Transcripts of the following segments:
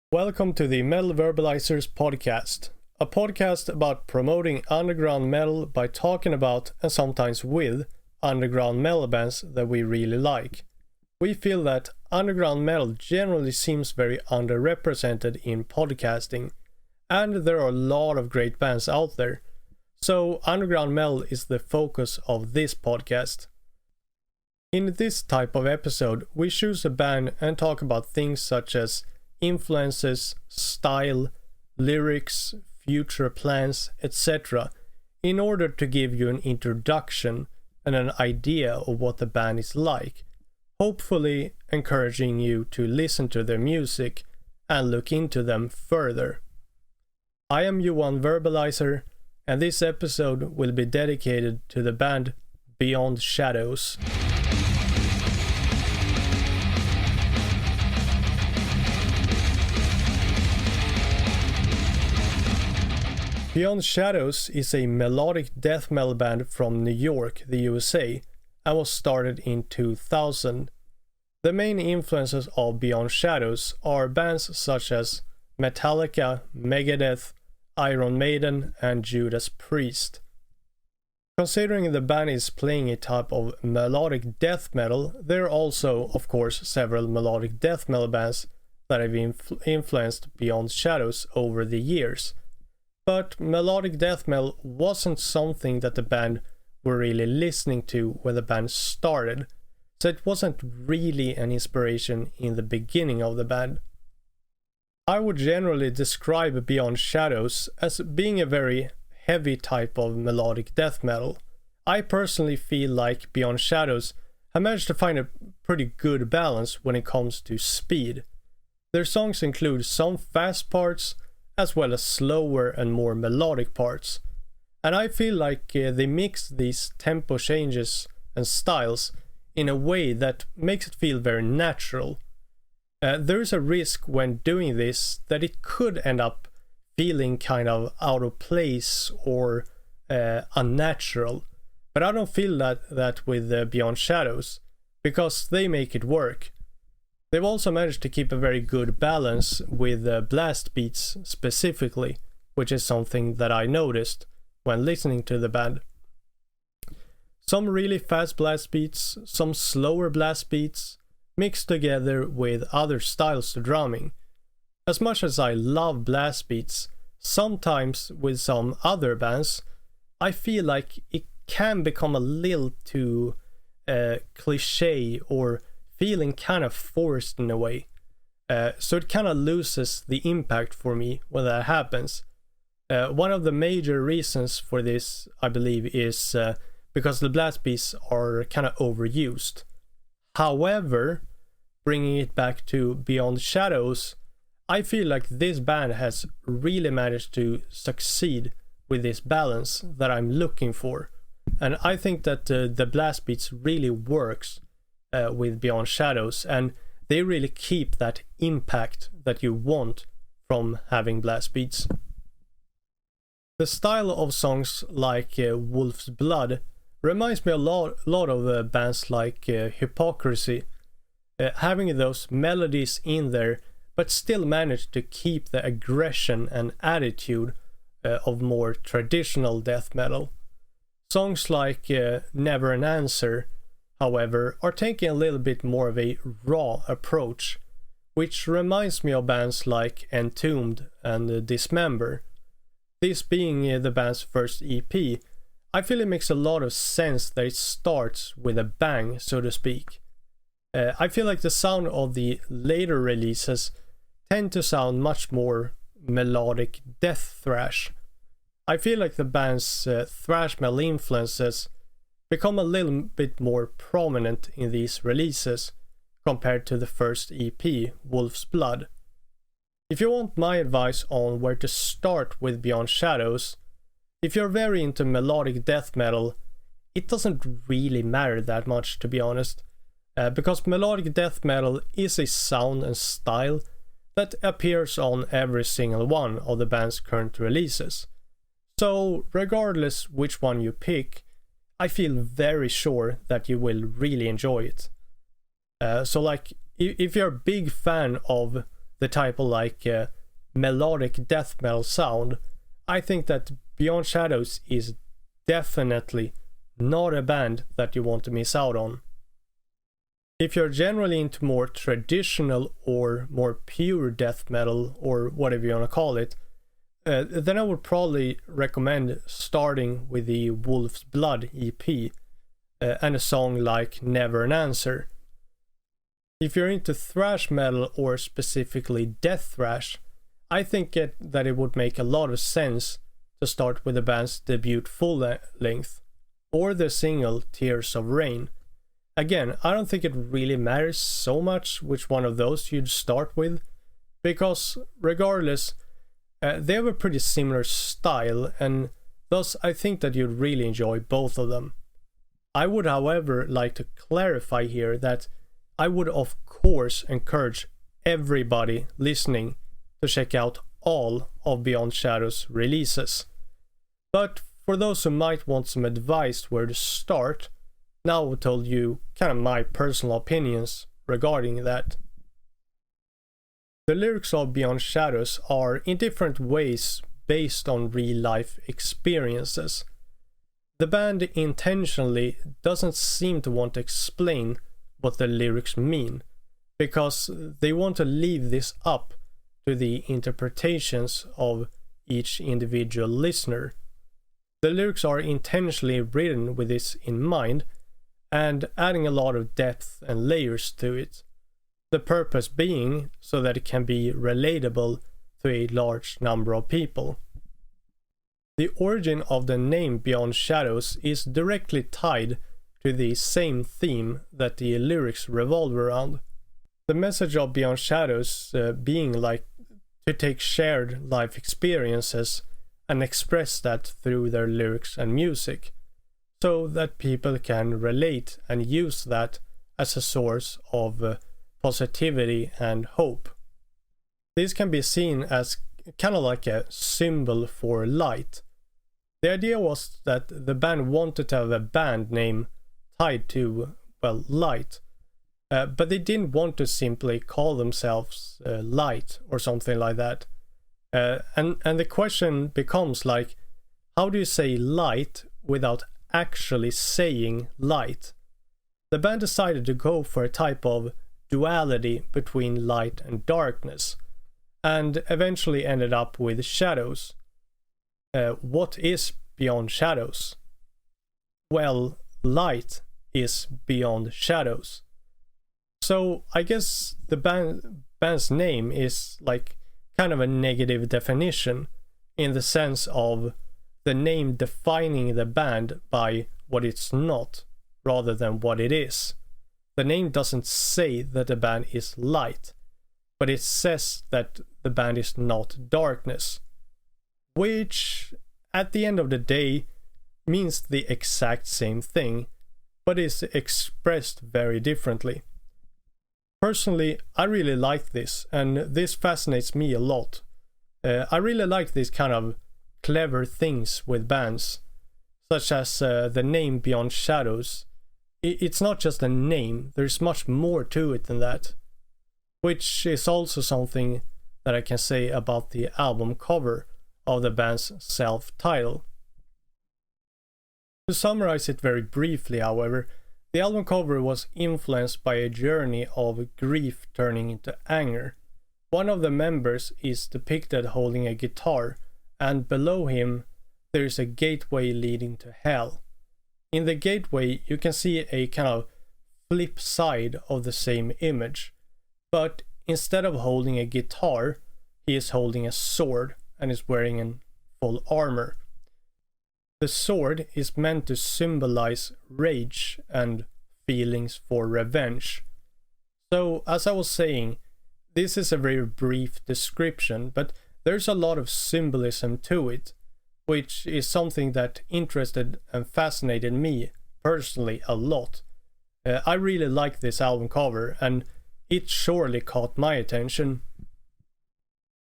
Welcome to the Metal Verbalizers podcast, a podcast about promoting underground metal by talking about and sometimes with underground metal bands that we really like. We feel that underground metal generally seems very underrepresented in podcasting, and there are a lot of great bands out there. So underground metal is the focus of this podcast. In this type of episode, we choose a band and talk about things such as influences, style, lyrics, future plans, etc. in order to give you an introduction and an idea of what the band is like, hopefully encouraging you to listen to their music and look into them further. I am Johan Verbalizer, and this episode will be dedicated to the band Beyond Shadows. Beyond Shadows is a melodic death metal band from New York, the USA, and was started in 2000. The main influences of Beyond Shadows are bands such as Metallica, Megadeth, Iron Maiden, and Judas Priest. Considering the band is playing a type of melodic death metal, there are also, of course, several melodic death metal bands that have influenced Beyond Shadows over the years. But melodic death metal wasn't something that the band were really listening to when the band started, so it wasn't really an inspiration in the beginning of the band. I would generally describe Beyond Shadows as being a very heavy type of melodic death metal. I personally feel like Beyond Shadows have managed to find a pretty good balance when it comes to speed. Their songs include some fast parts, as well as slower and more melodic parts. And I feel like they mix these tempo changes and styles in a way that makes it feel very natural. There is a risk when doing this that it could end up feeling kind of out of place or unnatural. But I don't feel that with Beyond Shadows, because they make it work. They've also managed to keep a very good balance with blast beats specifically, which is something that I noticed when listening to the band. Some really fast blast beats, some slower blast beats, mixed together with other styles to drumming. As much as I love blast beats, sometimes with some other bands, I feel like it can become a little too cliche or feeling kind of forced in a way. So it kind of loses the impact for me when that happens. One of the major reasons for this, I believe, is because the blast beats are kind of overused. However, bringing it back to Beyond Shadows, I feel like this band has really managed to succeed with this balance that I'm looking for. And I think that the blast beats really works with Beyond Shadows, and they really keep that impact that you want from having blast beats. The style of songs like Wolf's Blood reminds me a lot of bands like Hypocrisy, having those melodies in there but still manage to keep the aggression and attitude of more traditional death metal. Songs like Never an Answer, however, are taking a little bit more of a raw approach, which reminds me of bands like Entombed and Dismember. This being the band's first EP, I feel it makes a lot of sense that it starts with a bang, so to speak. I feel like the sound of the later releases tend to sound much more melodic death thrash. I feel like the band's thrash metal influences become a little bit more prominent in these releases compared to the first EP, Wolf's Blood. If you want my advice on where to start with Beyond Shadows, if you're very into melodic death metal, it doesn't really matter that much, to be honest, because melodic death metal is a sound and style that appears on every single one of the band's current releases. So regardless which one you pick, I feel very sure that you will really enjoy it. So like, if you're a big fan of the type of like melodic death metal sound, I think that Beyond Shadows is definitely not a band that you want to miss out on. If you're generally into more traditional or more pure death metal, or whatever you want to call it, then I would probably recommend starting with the Wolf's Blood EP and a song like Never an Answer. If you're into thrash metal or specifically death thrash, I think that it would make a lot of sense to start with the band's debut full length, or the single Tears of Rain. Again, I don't think it really matters so much which one of those you'd start with, because regardless, they have a pretty similar style, and thus I think that you'd really enjoy both of them. I would, however, like to clarify here that I would of course encourage everybody listening to check out all of Beyond Shadows releases. But for those who might want some advice where to start, now I've told you kind of my personal opinions regarding that. The lyrics of Beyond Shadows are in different ways based on real life experiences. The band intentionally doesn't seem to want to explain what the lyrics mean, because they want to leave this up to the interpretations of each individual listener. The lyrics are intentionally written with this in mind, and adding a lot of depth and layers to it. The purpose being so that it can be relatable to a large number of people. The origin of the name Beyond Shadows is directly tied to the same theme that the lyrics revolve around. The message of Beyond Shadows being like to take shared life experiences and express that through their lyrics and music, so that people can relate and use that as a source of positivity and hope. This can be seen as kind of like a symbol for light. The idea was that the band wanted to have a band name tied to, well, light, but they didn't want to simply call themselves Light or something like that. And the question becomes like, how do you say light without actually saying light? The band decided to go for a type of duality between light and darkness, and eventually ended up with shadows. What is beyond shadows? Well, light is beyond shadows. So I guess the band's name is like kind of a negative definition, in the sense of the name defining the band by what it's not, rather than what it is. The name doesn't say that the band is light, but it says that the band is not darkness, which at the end of the day means the exact same thing, but is expressed very differently. Personally, I really like this, and this fascinates me a lot. I really like these kind of clever things with bands, such as the name Beyond Shadows. It's not just a name, there's much more to it than that, which is also something that I can say about the album cover of the band's self-title. To summarize it very briefly, however, the album cover was influenced by a journey of grief turning into anger. One of the members is depicted holding a guitar, and below him there is a gateway leading to hell. In the gateway you can see a kind of flip side of the same image, but instead of holding a guitar, he is holding a sword and is wearing a full armor. The sword is meant to symbolize rage and feelings for revenge. So, as I was saying, this is a very brief description, but there's a lot of symbolism to it, which is something that interested and fascinated me personally a lot. I really like this album cover, and it surely caught my attention.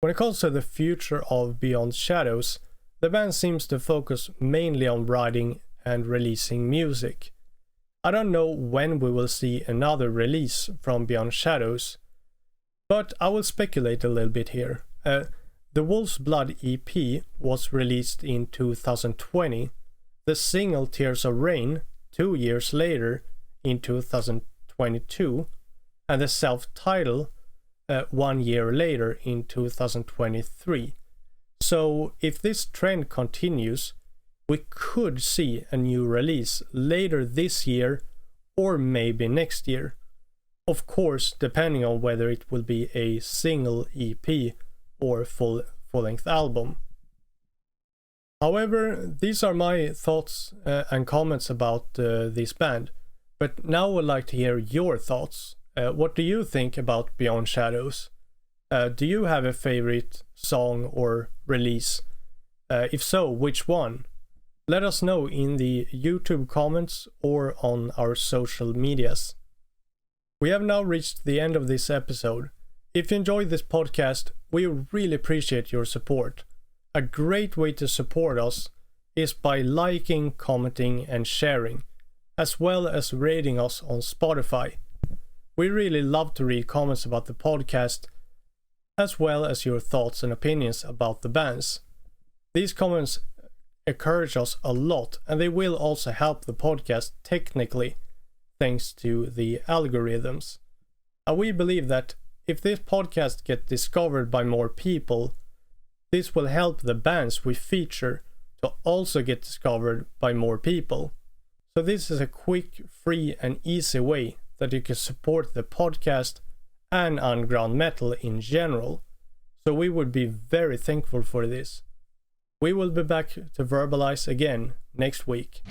When it comes to the future of Beyond Shadows, the band seems to focus mainly on writing and releasing music. I don't know when we will see another release from Beyond Shadows. But I will speculate a little bit here. The Wolf's Blood EP was released in 2020, the single Tears of Rain 2 years later in 2022, and the self-title 1 year later in 2023. So if this trend continues, we could see a new release later this year or maybe next year. Of course, depending on whether it will be a single EP or full-length album. However, these are my thoughts and comments about this band. But now I would like to hear your thoughts. What do you think about Beyond Shadows? Do you have a favorite song or release? If so, which one? Let us know in the YouTube comments or on our social medias. We have now reached the end of this episode. If you enjoyed this podcast, we really appreciate your support. A great way to support us is by liking, commenting, and sharing, as well as rating us on Spotify. We really love to read comments about the podcast, as well as your thoughts and opinions about the bands. These comments encourage us a lot, and they will also help the podcast technically, thanks to the algorithms. And we believe that if this podcast gets discovered by more people, this will help the bands we feature to also get discovered by more people. So this is a quick, free, and easy way that you can support the podcast and underground metal in general. So we would be very thankful for this. We will be back to Verbalize again next week.